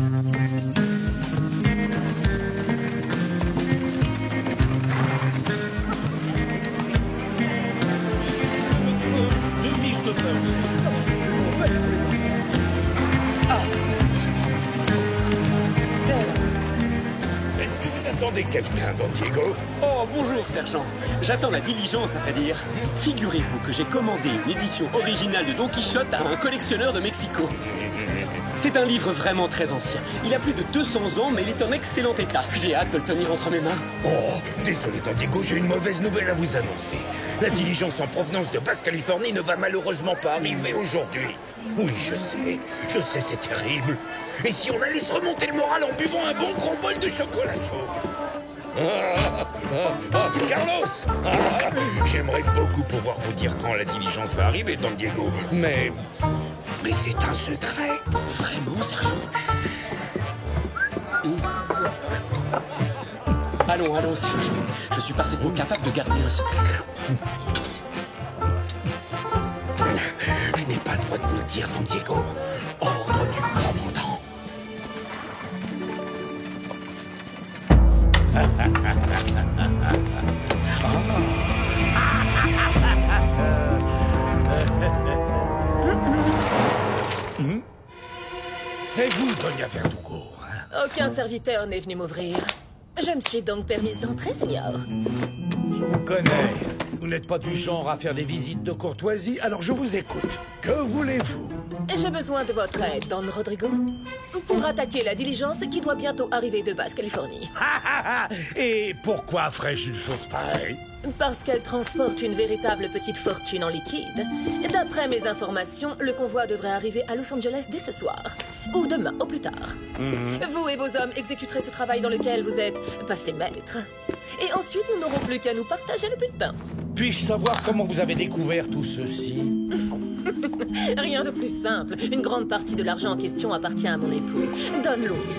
Est-ce que vous attendez quelqu'un, Don Diego? Oh, bonjour, sergent. J'attends la diligence, à vrai dire. Figurez-vous que j'ai commandé une édition originale de Don Quichotte à un collectionneur de Mexico. C'est un livre vraiment très ancien. Il a plus de 200 ans, mais il est en excellent état. J'ai hâte de le tenir entre mes mains. Oh, désolé, Don Diego, j'ai une mauvaise nouvelle à vous annoncer. La diligence en provenance de Basse-Californie ne va malheureusement pas arriver aujourd'hui. Oui, je sais, c'est terrible. Et si on allait se remonter le moral en buvant un bon gros bol de chocolat chaud? Carlos, j'aimerais beaucoup pouvoir vous dire quand la diligence va arriver, Don Diego, mais c'est un secret. Vraiment, sergent? Allons, sergent. Je suis parfaitement capable de garder un secret. Je n'ai pas le droit de vous le dire, Don Diego. Ordre du commandant. C'est vous, Doña Verdugo. Aucun serviteur n'est venu m'ouvrir. Je me suis donc permise d'entrer, Seigneur. Je vous connais. Vous n'êtes pas du genre à faire des visites de courtoisie, alors je vous écoute. Que voulez-vous? J'ai besoin de votre aide, Don Rodrigo, pour attaquer la diligence qui doit bientôt arriver de Basse-Californie. Et pourquoi ferais-je une chose pareille? Parce qu'elle transporte une véritable petite fortune en liquide. D'après mes informations, le convoi devrait arriver à Los Angeles dès ce soir. Ou demain, au plus tard. Vous et vos hommes exécuterez ce travail dans lequel vous êtes passé maître. Et ensuite, nous n'aurons plus qu'à nous partager le bulletin. Puis-je savoir comment vous avez découvert tout ceci? Rien de plus simple. Une grande partie de l'argent en question appartient à mon époux, Don Luis.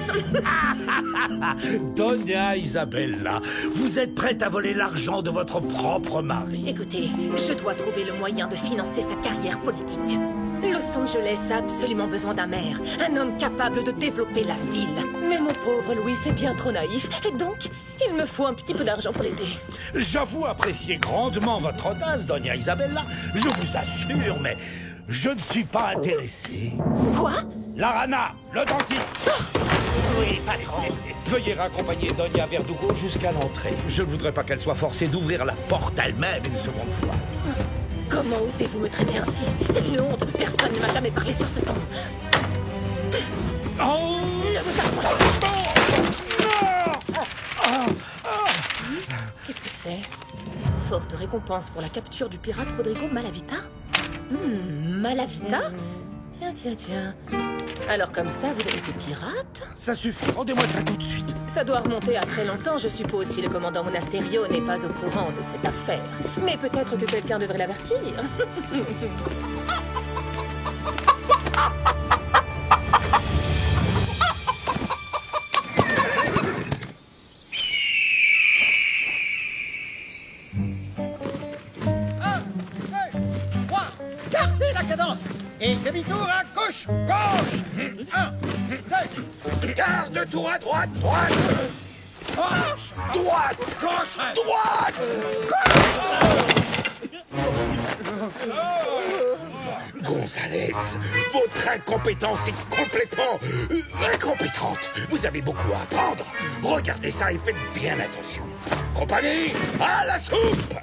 Doña Isabella, vous êtes prête à voler l'argent de votre propre mari. Écoutez, je dois trouver le moyen de financer sa carrière politique. Los Angeles a absolument besoin d'un maire, un homme capable de développer la ville. Mais mon pauvre Louis est bien trop naïf, et donc, il me faut un petit peu d'argent pour l'aider. J'avoue apprécier grandement votre audace, Doña Isabella, je vous assure, mais je ne suis pas intéressé. Quoi? La rana, le dentiste. Oui, patron. Veuillez raccompagner Doña Verdugo jusqu'à l'entrée. Je ne voudrais pas qu'elle soit forcée d'ouvrir la porte elle-même une seconde fois. Comment osez-vous me traiter ainsi? C'est une honte. Personne ne m'a jamais parlé sur ce ton. Oh! Ne vous approchez pas. Qu'est-ce que c'est? Forte récompense pour la capture du pirate Rodrigo Malavita? Malavita? Tiens. Alors comme ça, vous avez été pirate? Ça suffit, rendez-moi ça tout de suite. Ça doit remonter à très longtemps, je suppose, si le commandant Monasterio n'est pas au courant de cette affaire. Mais peut-être que quelqu'un devrait l'avertir. Gardez la cadence. Et demi-tour à gauche. Gauche. 1, 5. Quart de tour à droite, droite. Droite. Gauche. Droite. Gonzalez, votre incompétence est complètement incompétente. Vous avez beaucoup à apprendre. Regardez ça et faites bien attention. Compagnie, à la soupe.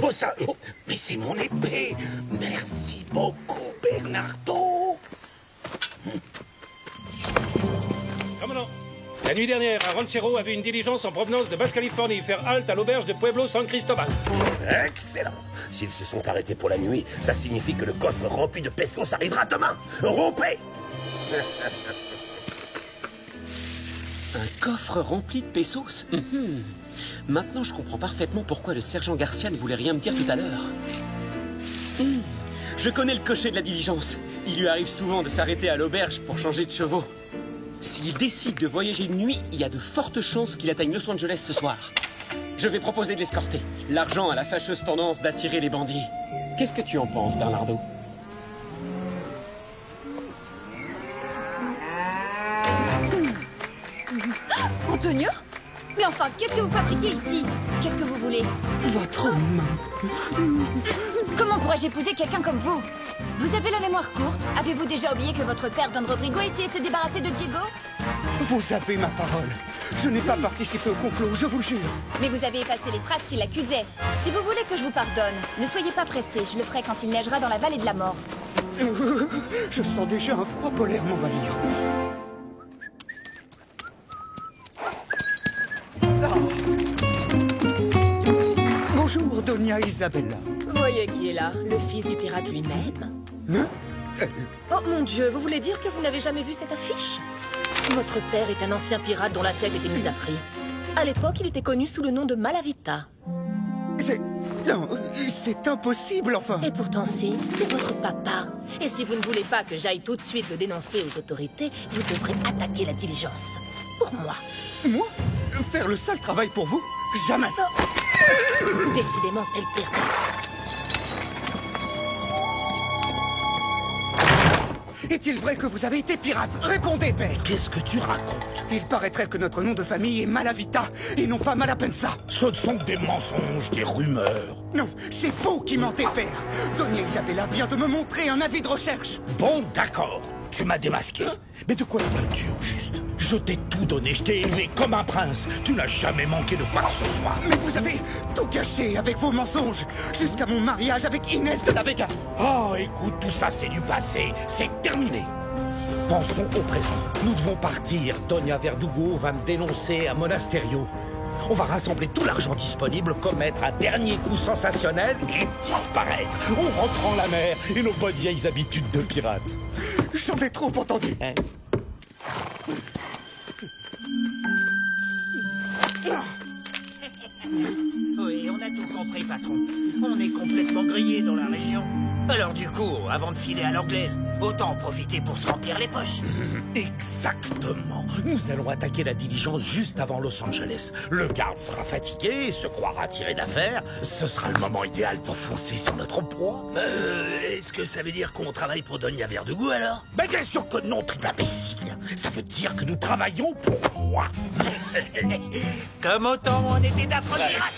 Oh, ça... oh, mais c'est mon épée. Merci beaucoup, Bernardo. Commandant, la nuit dernière, un ranchero a vu une diligence en provenance de Basse-Californie faire halte à l'auberge de Pueblo San Cristobal. Excellent. S'ils se sont arrêtés pour la nuit, ça signifie que le coffre rempli de pesos arrivera demain. Rompez. Un coffre rempli de pesos? Maintenant, je comprends parfaitement pourquoi le sergent Garcia ne voulait rien me dire tout à l'heure. Je connais le cocher de la diligence. Il lui arrive souvent de s'arrêter à l'auberge pour changer de chevaux. S'il décide de voyager une nuit, il y a de fortes chances qu'il atteigne Los Angeles ce soir. Je vais proposer de l'escorter. L'argent a la fâcheuse tendance d'attirer les bandits. Qu'est-ce que tu en penses, Bernardo? Antonio? Mais enfin, qu'est-ce que vous fabriquez ici? Qu'est-ce que vous voulez? Votre main. Comment pourrais-je épouser quelqu'un comme vous? Vous avez la mémoire courte. Avez-vous déjà oublié que votre père, Don Rodrigo, essayait de se débarrasser de Diego? Vous avez ma parole. Je n'ai pas participé au complot, je vous jure. Mais vous avez effacé les traces qui l'accusaient. Si vous voulez que je vous pardonne, ne soyez pas pressé. Je le ferai quand il neigera dans la vallée de la mort. Je sens déjà un froid polaire m'envahir. Bonjour, Doña Isabella. Voyez qui est là, le fils du pirate lui-même. Hein? Oh mon Dieu, vous voulez dire que vous n'avez jamais vu cette affiche? Votre père est un ancien pirate dont la tête était mise à prix. À l'époque, il était connu sous le nom de Malavita. Non, c'est impossible, enfin. Et pourtant si, c'est votre papa. Et si vous ne voulez pas que j'aille tout de suite le dénoncer aux autorités, vous devrez attaquer la diligence. Pour moi. Moi? Faire le sale travail pour vous? Jamais. Décidément, tel père, tel fils. Est-il vrai que vous avez été pirate? Répondez, père. Qu'est-ce que tu racontes? Il paraîtrait que notre nom de famille est Malavita et non pas Malapensa. Ce ne sont que des mensonges, des rumeurs. Non, c'est vous qui mentez, père. Doña Isabella vient de me montrer un avis de recherche. Bon, d'accord. Tu m'as démasqué. Mais de quoi te plains-tu, au juste? Je t'ai tout donné, je t'ai élevé comme un prince. Tu n'as jamais manqué de quoi que ce soit. Mais vous avez tout gâché avec vos mensonges, jusqu'à mon mariage avec Inès de la Vega. Oh, écoute, tout ça c'est du passé. C'est terminé. Pensons au présent. Nous devons partir. Doña Verdugo va me dénoncer à Monasterio. On va rassembler tout l'argent disponible, commettre un dernier coup sensationnel et disparaître. On reprend la mer et nos bonnes vieilles habitudes de pirates. J'en ai trop entendu. Hein? Oui, on a tout compris, patron. On est complètement grillé dans la région. Alors du coup, avant de filer à l'anglaise, autant en profiter pour se remplir les poches. Exactement. Nous allons attaquer la diligence juste avant Los Angeles. Le garde sera fatigué et se croira tiré d'affaire. Ce sera le moment idéal pour foncer sur notre proie. Est-ce que ça veut dire qu'on travaille pour Doña Verdugo alors? Ben bien sûr que non, triple imbécile. Ça veut dire que nous travaillons pour moi. Comme autant on était d'affreux pirates.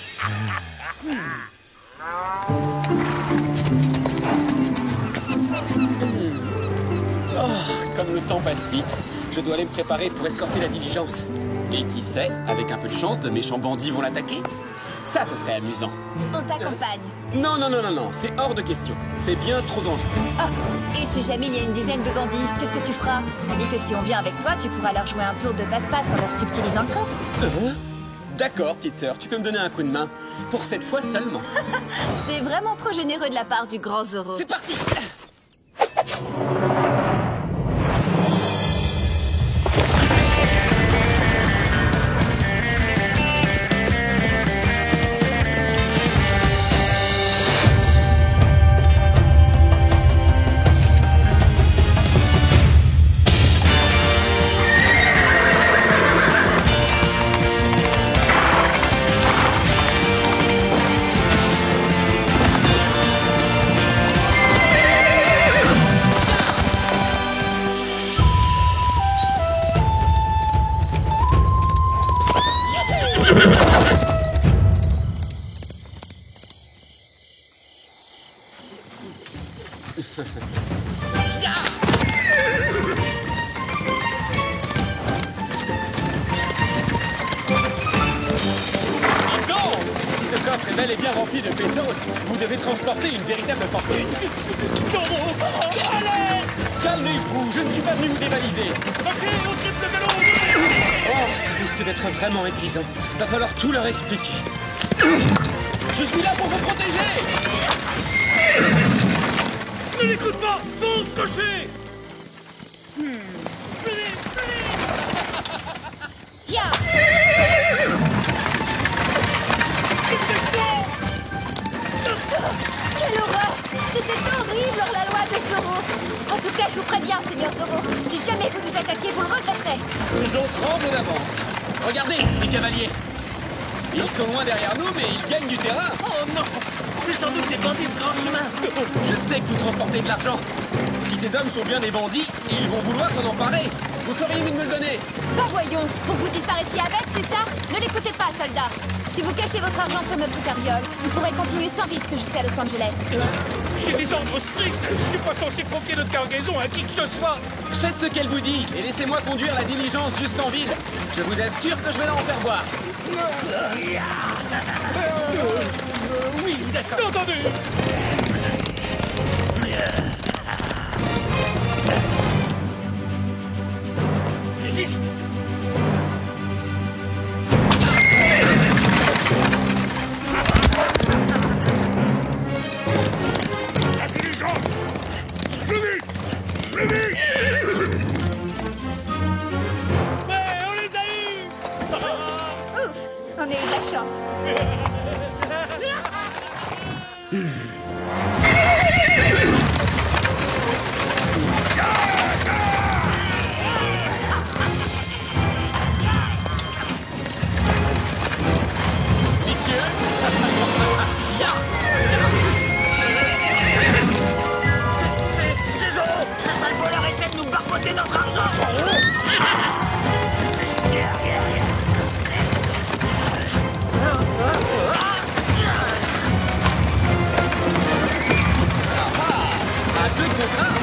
Comme le temps passe vite, je dois aller me préparer pour escorter la diligence. Et qui sait, avec un peu de chance, de méchants bandits vont l'attaquer. Ça, ce serait amusant. On t'accompagne. Non, non, non, non, non, c'est hors de question. C'est bien trop dangereux. Ah, et si jamais il y a une dizaine de bandits, qu'est-ce que tu feras? Tandis que si on vient avec toi, tu pourras leur jouer un tour de passe-passe en leur subtilisant le coffre. D'accord, petite sœur, tu peux me donner un coup de main. Pour cette fois seulement. C'est vraiment trop généreux de la part du grand Zorro. C'est parti! Bel et bien rempli de pesos. Vous devez transporter une véritable fortune. Calmez-vous, je ne suis pas venu vous dévaliser. Oh, ça risque d'être vraiment épuisant. Va falloir tout leur expliquer. Je suis là pour vous protéger. Ne l'écoute pas! Fonce, cocher! Ya! Quelle horreur! C'était horrible hors la loi de Zorro! En tout cas, je vous préviens, Seigneur Zorro, si jamais vous nous attaquez, vous le regretterez! Nous tremblons d'avance. Regardez, les cavaliers. Ils sont loin derrière nous, mais ils gagnent du terrain. Oh non! C'est sans doute des bandits de grand chemin! Je sais que vous transportez de l'argent. Si ces hommes sont bien des bandits, ils vont vouloir s'en emparer. Vous feriez mieux de me le donner. Bah voyons, pour que vous disparaissiez avec, c'est ça? Ne l'écoutez pas, soldat. Si vous cachez votre argent sur notre carriole, vous pourrez continuer sans risque jusqu'à Los Angeles. J'ai des ordres stricts. Je suis pas censé confier notre cargaison à qui que ce soit. Faites ce qu'elle vous dit et laissez-moi conduire la diligence jusqu'en ville. Je vous assure que je vais leur en faire voir. Oui, d'accord. Entendu. La diligence! Plus vite! Plus vite! Ouais, on les a eus. Ouf, on a eu de la chance. C'est Zorro! Ce sale voleur essaie de nous barboter notre argent! À deux contre un.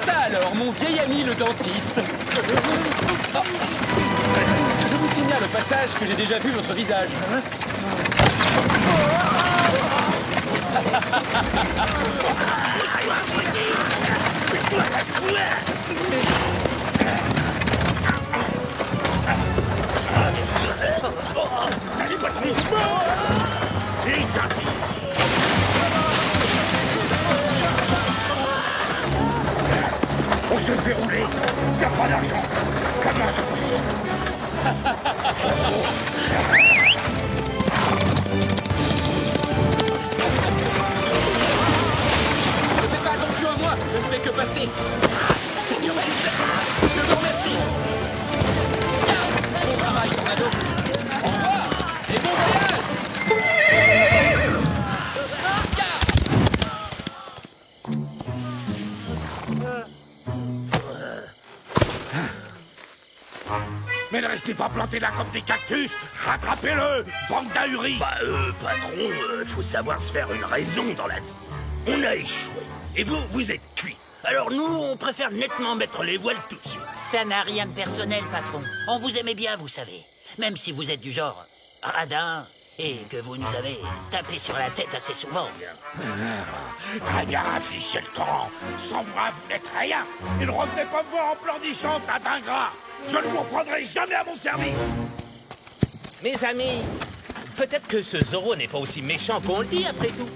Ça alors, mon vieil ami le dentiste. Oh. Je vous signale au passage que j'ai déjà vu votre visage. Salut, patron! Les imbéciles! On se fait rouler! Y'a pas d'argent! Comment c'est possible? Ne faites pas attention à moi, je ne fais que passer. Seigneuresse, je vous remercie. Bon travail, Tornado. Au revoir et bon voyage. Mais ne restez pas plantés là comme des cactus! Rattrapez-le! Bande d'ahuris! Patron, faut savoir se faire une raison dans la vie. On a échoué. Et vous, vous êtes cuits. Alors nous, on préfère nettement mettre les voiles tout de suite. Ça n'a rien de personnel, patron. On vous aimait bien, vous savez. Même si vous êtes du genre radin et que vous nous avez tapé sur la tête assez souvent. Très bien, affichez le camp. Sans moi, vous n'êtes rien. Et ne revenez pas me voir en pleurnichant, tas d'ingrat. Je ne vous reprendrai jamais à mon service. Mes amis, peut-être que ce Zorro n'est pas aussi méchant qu'on le dit après tout.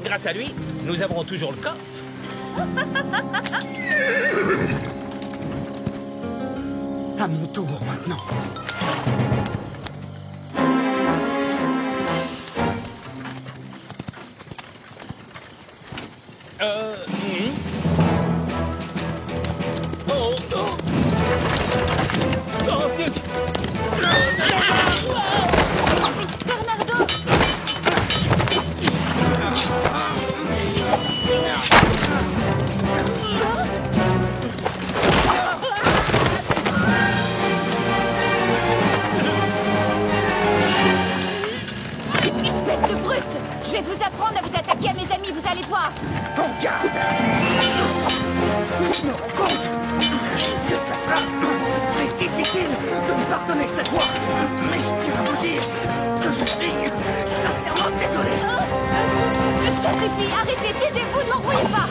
Grâce à lui, nous avons toujours le coffre. À mon tour maintenant. Oh, oh. Oh, bien sûr. Bernardo! Espèce de brute! Je vais vous apprendre à vous attaquer à mes amis, vous allez voir! En garde! Je me rends compte que ça sera très difficile de me pardonner cette fois. Mais je tiens à vous dire que je suis sincèrement désolé. Ça suffit, arrêtez, taisez-vous, ne m'embrouillez pas!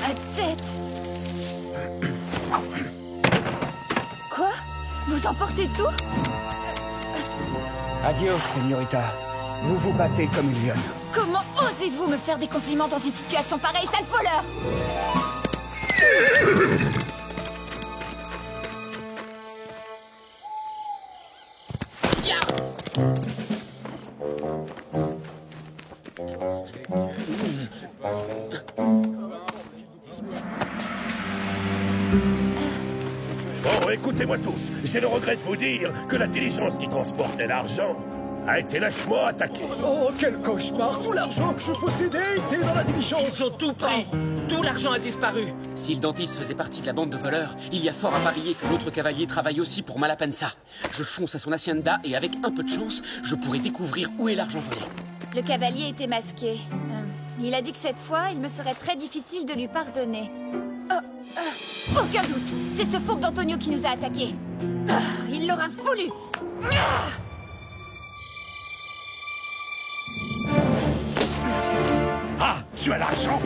La tête! Quoi? Vous emportez tout? Adios, señorita. Vous vous battez comme une lionne. Comment osez-vous me faire des compliments dans une situation pareille, sale voleur? Bon, écoutez-moi tous. J'ai le regret de vous dire que la diligence qui transportait l'argent a été lâchement attaquée. Oh, quel cauchemar! Tout l'argent que je possédais était dans la diligence. Ils ont tout pris. Tout l'argent a disparu. Si le dentiste faisait partie de la bande de voleurs, il y a fort à parier que l'autre cavalier travaille aussi pour Malapensa. Je fonce à son hacienda et avec un peu de chance, je pourrai découvrir où est l'argent volé. Le cavalier était masqué. Il a dit que cette fois, il me serait très difficile de lui pardonner. Aucun doute, c'est ce fourbe d'Antonio qui nous a attaqués. Il l'aura voulu. Ah, tu as l'argent?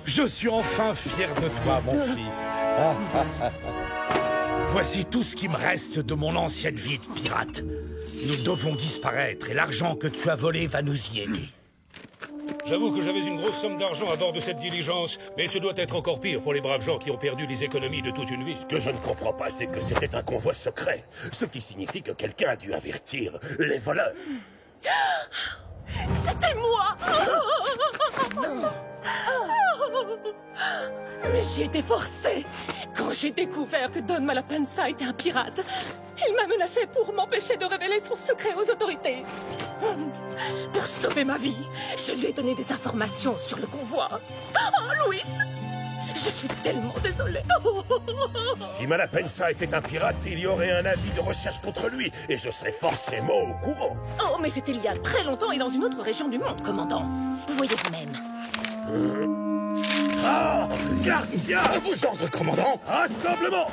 Je suis enfin fier de toi, mon fils. Voici tout ce qui me reste de mon ancienne vie de pirate. Nous devons disparaître et l'argent que tu as volé va nous y aider. J'avoue que j'avais une grosse somme d'argent à bord de cette diligence, mais ce doit être encore pire pour les braves gens qui ont perdu les économies de toute une vie. Ce que je ne comprends pas, c'est que c'était un convoi secret. Ce qui signifie que quelqu'un a dû avertir les voleurs. C'était moi. Mais j'y étais forcée. Quand j'ai découvert que Don Malapensa était un pirate, il m'a menacé pour m'empêcher de révéler son secret aux autorités. Pour sauver ma vie, je lui ai donné des informations sur le convoi. Oh, Louis, je suis tellement désolée. Si Malapensa était un pirate, il y aurait un avis de recherche contre lui, et je serais forcément au courant. Oh, mais c'était il y a très longtemps et dans une autre région du monde, commandant. Voyez vous-même. Ah, Garcia! À vos ordres, commandant! Rassemblement!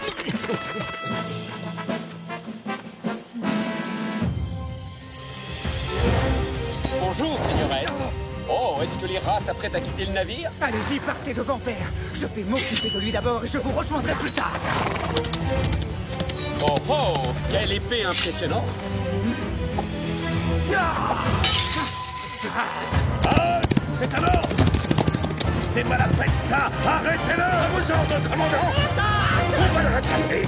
Bonjour, seigneuresse. Oh, est-ce que les rats s'apprêtent à quitter le navire? Allez-y, partez devant, père. Je vais m'occuper de lui d'abord et je vous rejoindrai plus tard. Oh oh, quelle épée impressionnante! Ah, c'est un ordre! C'est Malapensa! Arrêtez-le! À vos ordres, commandant! On va le rattraper!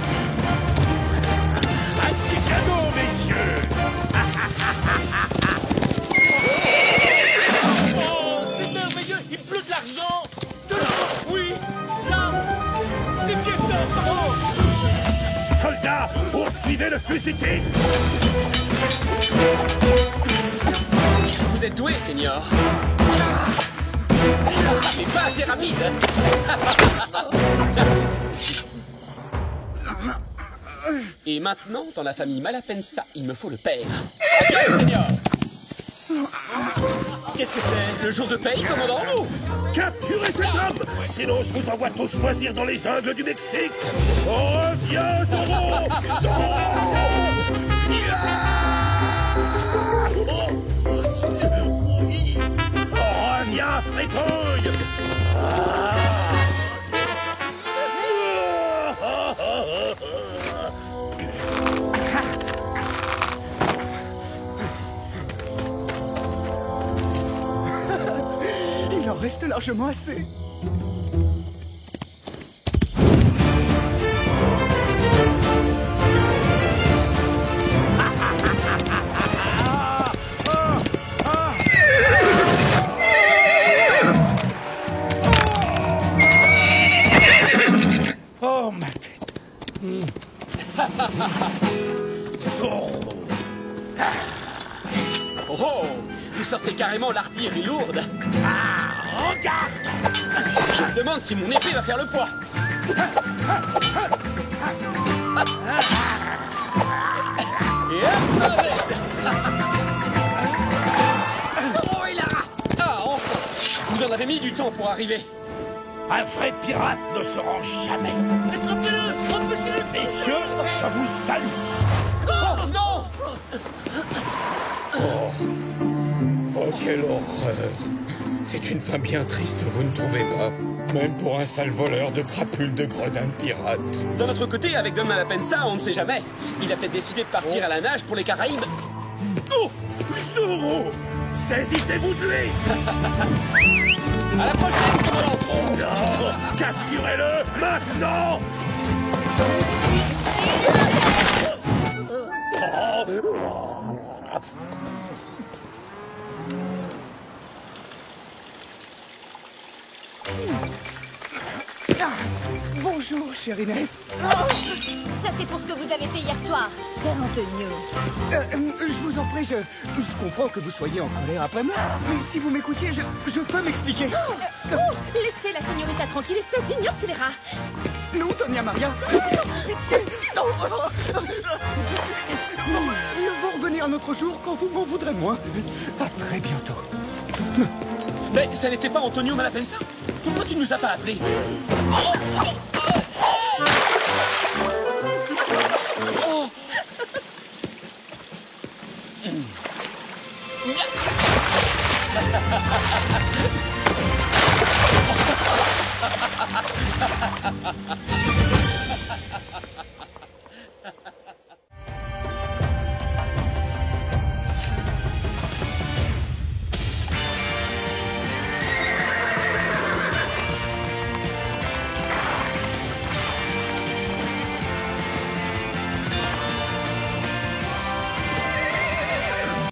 Anticadeau, messieurs! Oh, c'est merveilleux. Il pleut de l'argent. De l'argent, oui. Là. Des pièces d'or, bravo. Soldats, poursuivez le fugitif! Vous êtes doué, seigneur. Mais pas assez rapide. Et maintenant, dans la famille Malapensa, il me faut le père. Bien, seigneur. Qu'est-ce que c'est? Le jour de paye, commandant? Capturez cet homme! Sinon, je vous envoie tous moisir dans les jungles du Mexique! Reviens, Zorro! Zorro! Reviens, frétouille! Il en reste largement assez. Oh, ma tête. Zorro! Oh oh, vous sortez carrément l'artillerie lourde. Ah, regarde! Je me demande si mon épée va faire le poids. Et hop, oh, il a... Ah, enfin. Vous en avez mis du temps pour arriver. Un vrai pirate ne se rend jamais! Attrapez-le. Empêchez-le. Messieurs, je vous salue! Oh, non! Oh, quelle horreur! C'est une fin bien triste, vous ne trouvez pas? Même pour un sale voleur de crapules de gredin de pirate. D'un autre côté, avec Don Malapensa, on ne sait jamais. Il a peut-être décidé de partir à la nage pour les Caraïbes. Oh! Zorro! Saisissez-vous de lui! À la prochaine, commandant! Oh non! Capturez-le maintenant! Bonjour, chère Inès. Ça, c'est pour ce que vous avez fait hier soir, cher Antonio. Je vous en prie, je comprends que vous soyez en colère après moi, mais si vous m'écoutiez, je peux m'expliquer. Laissez la signorita tranquille, espèce d'ignoble scélérat. Non, Doña Maria. Pitié. Non. Nous allons revenir un autre jour quand vous m'en voudrez moins. À très bientôt. Mais ça n'était pas Antonio Malapensa? Pourquoi tu ne nous as pas appelés?